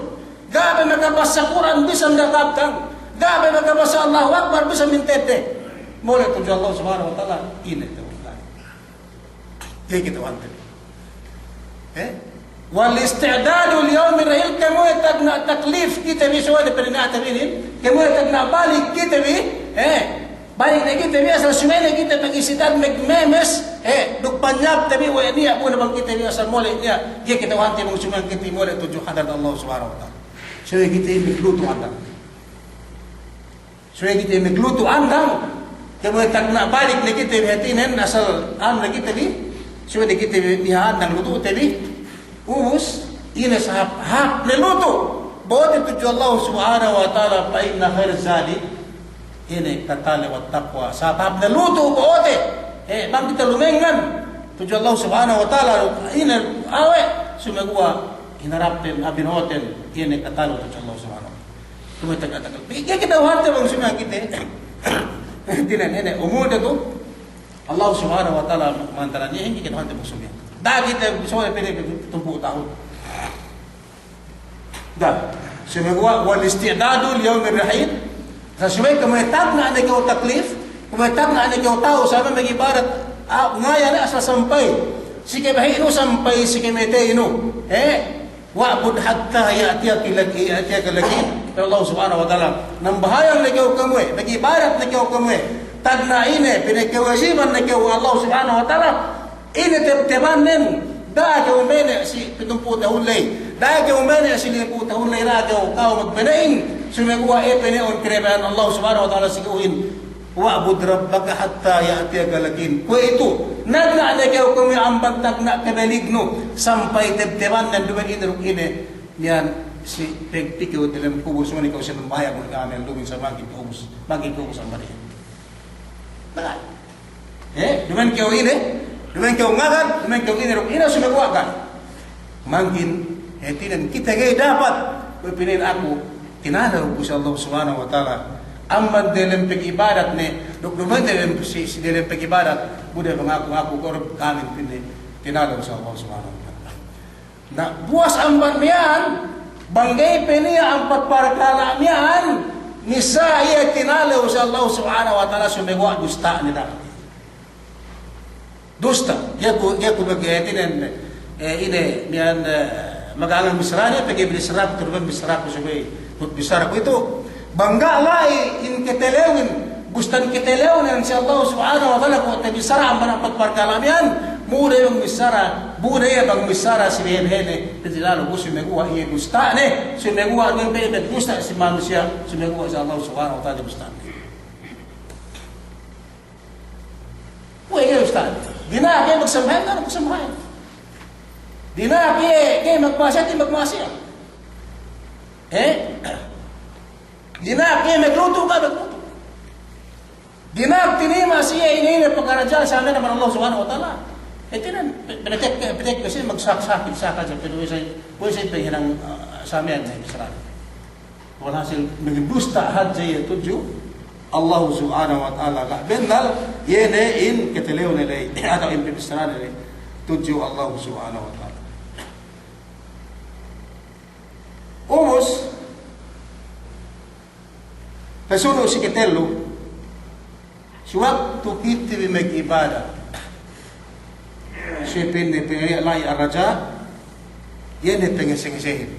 Gabe makabasa Quran di san nakabtang. Gabe makabasa Allahu Akbar bisa mintete. Mulai tu Allah Subhanahu wa taala ini tu. Jadi kita wanted. Wal isti'dadu li yawm ar-rahil kamu tagna taklif kita bi suwada pernah tabinin kamu tagna balik kita bi balik na kita bi asal sumena kita pag-isidad megmemes duk panyab tabi wa niya po na bang kita bi asal mole niya dia kita wanti mong sumen kita mole tujuh hadad Allah Subhanahu wa taala. So kita migluto andang. So kita migluto andang kamu tagna balik na kita bi hatinen asal am na kita bi so kita bi andang luto tabi Ubus, ini sahab niluto. Bawa tujuh Allah Subhanahu wa taala pa inna khair zadi. Ini katale wa taqwa. Sahab niluto bawa bang kita lumengan. Tujuh Allah Subhanahu wa taala ini awe sumagwa hinarapin abin hotel ini katale tujuh Allah Subhanahu. Tumatag-tagal. Bigyan kita warte bang sumag kita. Tinan ini umud itu Allah Subhanahu wa taala mantaran niya hindi kita warte bang sumag. Dah kita semua pilih tumpu tahun. Dah. Semua wal isti'dadu li yawm ar-rahil. Sesuai kemetak na ada kau taklif, kemetak na ada kau tahu sama bagi ibarat ngaya na asal sampai. Sige bahi ino sampai sige mete ino. Wa'bud hatta ya'tiyaka laki. Allah Subhanahu wa taala. Nang bahayang na kau kamu, bagi ibarat na kau kamu. Tagna ine pinagkewajiban na kau Allah Subhanahu wa taala. Ini tebtebanen dah kau umene si 70 tahun lay dah kau umene si 50 tahun lay ra kau magbenain sumegwa peneon kreban Allah Subhanahu wa taala siguin wa'bud rabbaka hatta ya'tiyaka lakin ko itu nagna na kau kung ambag tagna kabaligno sampai tebtebanen duwen ini yan si pegtiko dalam kubur semua ni kau sa bayang mo kami lumin sa maging kubus ang bari bagai duwen kau ini Dumain kau ngagan, dumain kau ina sumagawakan. Mangkin, hetinan kita gay dapat. Pipinin aku, tinalaw ko sa Allah Subhanahu wa ta'ala. Amman dalam pag-ibadat ni, dumain dalam pag-ibadat, buday pangako ko kamin pinin, tinalaw sa Allah Subhanahu wa ta'ala. Na buwas amban miyan, banggay piniya ang pagparakala miyan, nisa iya tinalaw sa Allah Subhanahu wa ta'ala sumagawa gusta nila. Dusta, dia ku bagiatin ini nian magalang misranya pergi bisara turban bisara ku sebagai bisara ku itu bangga lai in ketelewin gustan ketelewin insyaallah Subhanahu wa taala ku bisara amban apat perkalamian muda yang bisara budaya bang bisara sibehen hene dilalu ku sumegua iya gusta ne sumegua ng bebe gusta si manusia sumegua sa Allah Subhanahu wa taala gusta Weh ustaz Dina kaya magsambahan ka, magsambahan. Dina kaya magmasya, magmasya. Dina kaya magluto ka, magluto. Dina tinima siya ini pagkaradya sa amin naman Allah Subhanahu wa ta'ala. Tinan, pinatek kasi magsakit sa pero sa pahirang sa amin na Israel. Wala siya magdusta hadjay tuju. Allah Subhanahu wa ta'ala bendal yene in keteleo nilay atau in pibisara nilay tuju Allah Subhanahu wa ta'ala umos pesuno si ketelo si waktu kita mag-ibada siya pinilay araja yene pengeseng-sengin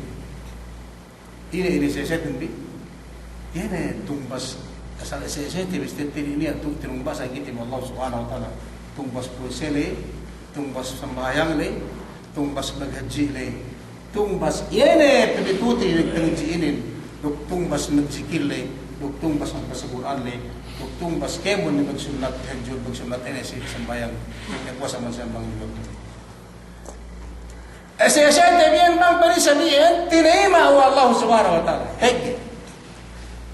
ini sesetin bi yene tumbas asal saya ini untuk tumbas kita Allah Subhanahu wa taala tumbas puasele tumbas sembahyang le tumbas maghaji le tumbas yene pagituti ng tangjiinin tumbas magzikir le tumbas ang kasaguran le Buktung bas kemon ni magsunat hajud magsunat ini si sembayang kuasa man sa bang iba. Asya tabiyan bang panisabihin tinima wa Allah subhanahu wa ta'ala. Hege.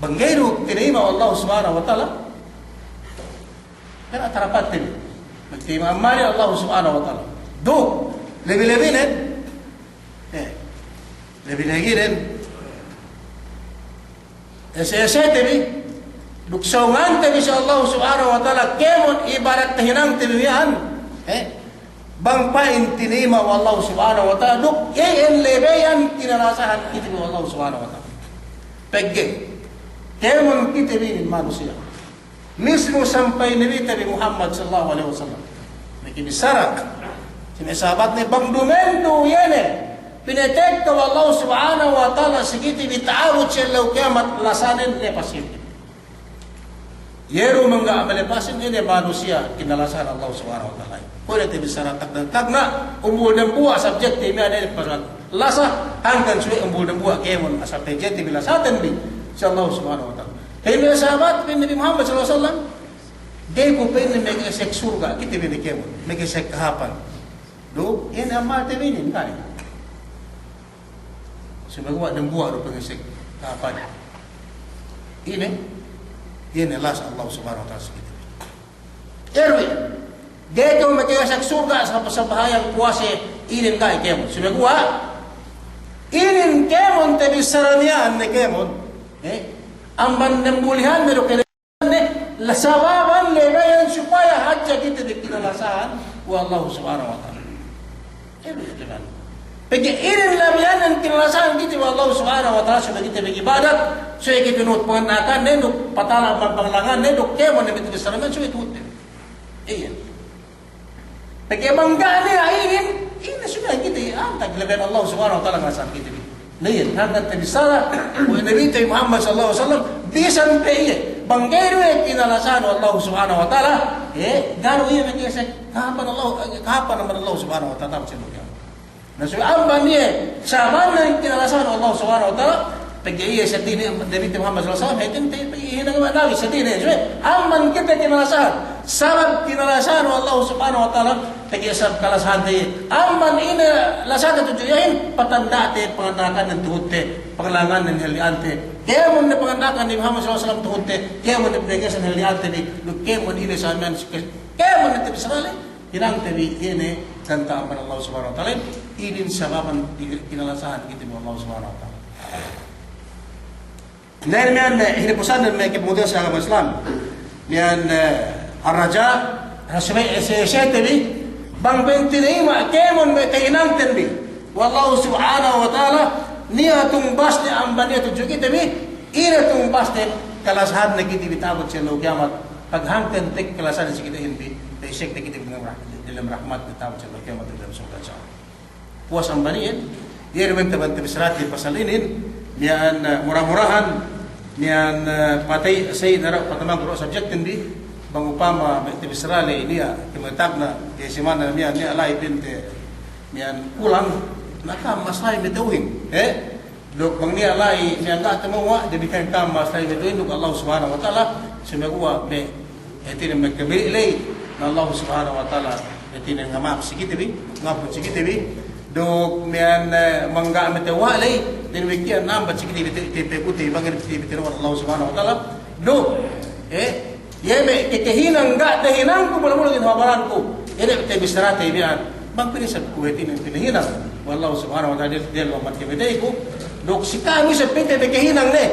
Banggeru tinima wa Allah subhanahu wa ta'ala. Kaya tarapat din. Magtima amali Allah subhanahu wa ta'ala. Do, lebih-lebih din. Lebih-lebih din. Asya tabi duksaungan tabi sa Allah subhanahu wa ta'ala kemon ibarat tahinang tabiyan. Bang pain tinima wa Allah subhanahu wa ta'ala duk yan lebeyan kinarasahan kita wa Allah subhanahu wa ta'ala. Pegge. Kemon kita binin manusia. Mismo sampai Nabi Tabi Muhammad sallallahu alaihi wasallam. Nakibisarak. Sinasabat ni bang dumendo yan Pinetekta wa Allah subhanahu wa ta'ala sigiti bita'arud siya law kiamat lasanin lepasin. Yero mga amalepasin ini manusia kinalasan Allah subhanahu wa ta'ala. Kung ito bisara tagna umbul ng buwa subject ni ada parat lasa hanggang suwi umbul ng buwa kemon subject ni bilasatan bi si Allah subhanahu wa ta'ala. Kaya sahabat bin Nabi Muhammad sallallahu alaihi wasallam gay ko pin may sek surga kita bin kemon may sek kahapan. Do yan amal tebinin kani. Sumagawa ng buwa do pangisek kahapan. Ini adalah Allah subhanahu wa ta'ala segitu. Erwin, dia itu mereka surga sa bahayang kuasa inin ka ikemon. Sumagawa, inin kemon tabi saranian ni kemon. Amban nembulihan mero kailangan lasawaban lebayan supaya hajja kita dikinalasahan wa Allah subhanahu wa ta'ala. Erwin, jangan. Pagi inin labian ang kinalasahan kita wa Allah subhanahu wa ta'ala supaya kita beribadat. So kita pinut pengenakan nenduk patala panglangan nenduk kemon na bitig saranaman so itut. Iyan. Pagka mangga ni ainin ina sudah kita antag laban Allah subhanahu wa ta'ala ngasan kita. Niyan hanggang tabisara wa Nabi Muhammad sallallahu alaihi wasallam bisan peye banggero kinalasan Allah subhanahu wa ta'ala gano iya magisa kapan naman Allah subhanahu wa ta'ala sa lugar. Nasu amban niya sama na kinalasan Allah subhanahu wa ta'ala. Pag-iiya sa dini Nabi Muhammad sallallahu alaihi wasallam ito hinang nabi sa dini so amman kita kinalasahan sabab kinalasahan Allah subhanahu wa ta'ala pag-iiya sa kalasahan tayo amman ina lasahan ito juyahin patanda te pangandakan ng tuhute panglangan ng heliante kaya mo na pangandakan ni Muhammad sallallahu alaihi wasallam tuhute kaya mo na pinagay sa heliante ni kaya mo ina sa amin kaya mo na tibisarali hinang tabi ini kanta aman Allah subhanahu wa ta'ala inin sababan kinalasahan kita mo Allah subhanahu wa ta'ala. Dahil yan, hinipusan na may kipumunta sa agama Islam. Yan, Ar-Raja, Rasulay, SSTV, bang 25, kemon may kainang tenbi. Wallahu subhanahu wa ta'ala, niya tumbas ni amban niya tujuki tabi, ina tumbas ni kalasahan na kita bitabot siya lo kiamat. Paghangkan tek kalasahan na sikita hindi, taisik na kita dalam rahmat bitabot siya lo kiamat dalam surga siya. Puas amban niya, dia naman tabantabisrat di pasalinin, niyan murah-murahan niyan patay say nara patamang guru subject hindi bang upama tibisrale niya kimatag na kay simana niyan ni alay binte niyan kulang naka masay metawin dok bang niya alay niyan ga tumuwa dibikan kam masay metawin dok Allah subhanahu wa ta'ala sumagawa be etin magkabili na Allah subhanahu wa ta'ala etin nga map sikitibi ngapon sikitibi dok mian mangga metawalay din wikian nambat sikiti tipe putih bangin tipe Allah subhanahu wa ta'ala do yeme kehinang ga dahinang ko mula-mula ginawabaran ko ene te bisrate bian bang pinisab ko etin pinahinang wallahu subhanahu wa ta'ala del wamat kemedai ko dok sikami sa pite kehinang ne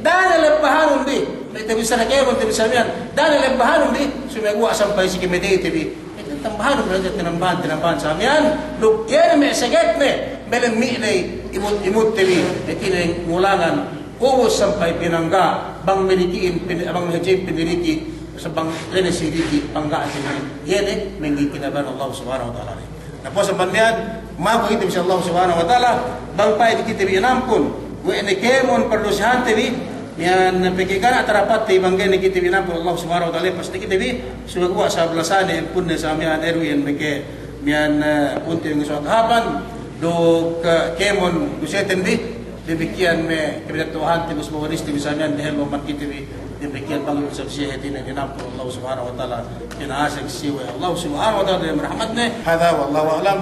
dana lebahanun di te bisrate kemon te bisabian dana lebahanun di sumegwa sampai sikimedai tibi tambahan berada tinambahan sa amyan luk yan may sagat ne belang mi'lay imut tili itinay ngulangan uwos sampai pinangga bang milikiin bang hajib piniliki sa bang renesiriki pangga tili yan mengi kinaban Allah subhanahu wa ta'ala na po sa banyan mago ito si Allah subhanahu wa ta'ala bang pa kita binampun wa kemon perlusihan tili yan pagkikana tarapat ti banggen ni kita binapo Allah subhanahu wa ta'ala pasti kita bi suwa sa belasan en pun sa amyan erwin meke mian punti ng suat haban do kemon guseten di dibikian me kibatuhan ti musmawaris ti bisanan dahil mo man kita bi demikian bagi usaha ini dinamkan Allah Subhanahu wa taala binasik siwa Allah Subhanahu wa taala dengan rahmatnya. Hadza wallahu a'lam.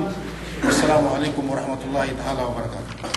Wassalamualaikum warahmatullahi taala wabarakatuh.